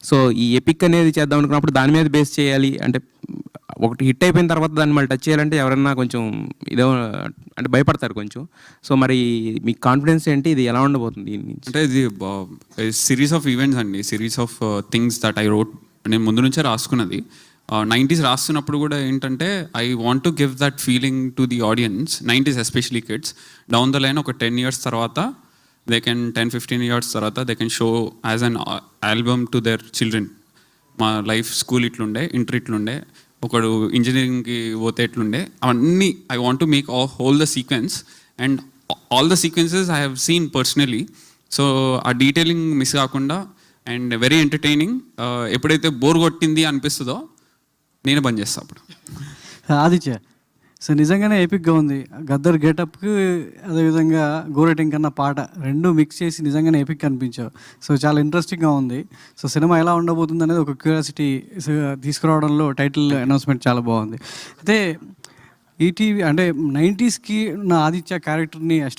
So ఈ epic అనేది చేద్దాం అనుకున్నప్పుడు దాని మీద బేస్ చేయాలి అంటే ఒకటి హిట్ అయిపోయిన తర్వాత దాన్ని మళ్ళీ టచ్ చేయాలంటే ఎవరన్నా కొంచెం ఇదో అంటే భయపడతారు కొంచెం. సో మరి మీ కాన్ఫిడెన్స్ ఏంటి, ఇది ఎలా ఉండబోతుంది దీని నుంచి? అంటే ఇది సిరీస్ ఆఫ్ ఈవెంట్స్ అండి, series of things that I wrote. నేను ముందు నుంచే రాసుకున్నది. 90s రాస్తున్నప్పుడు కూడా ఏంటంటే I want to give that feeling to the audience, 90s especially kids. Down the line ఒక 10 years తర్వాత దే కెన్ 10-15 years తర్వాత they can show as an album to their children. మా లైఫ్ స్కూల్ ఇట్లుండే, ఇంటర్ ఇట్లుండే, ఒకడు ఇంజనీరింగ్కి పోతే ఎట్లుండే, అవన్నీ I want to make whole the sequence and all the sequences I have seen personally. So ఆ detailing miss కాకుండా and very entertaining. ఎప్పుడైతే bore కొట్టింది అనిపిస్తుందో నేనే బంద్ చేస్తాను అప్పుడు. ఆదిత్య, సో నిజంగానే ఎపిక్గా ఉంది. గద్దర్ గెటప్కి అదేవిధంగా గోరెటింగ్ కన్నా పాట రెండు మిక్స్ చేసి నిజంగానే ఎపిక్ అనిపించావు. సో చాలా ఇంట్రెస్టింగ్గా ఉంది. సో సినిమా ఎలా ఉండబోతుంది అనేది ఒక క్యూరియాసిటీ తీసుకురావడంలో టైటిల్ అనౌన్స్మెంట్ చాలా బాగుంది. అయితే ఈటీవీ అంటే 90sకి ఉన్న ఆదిత్య క్యారెక్టర్ని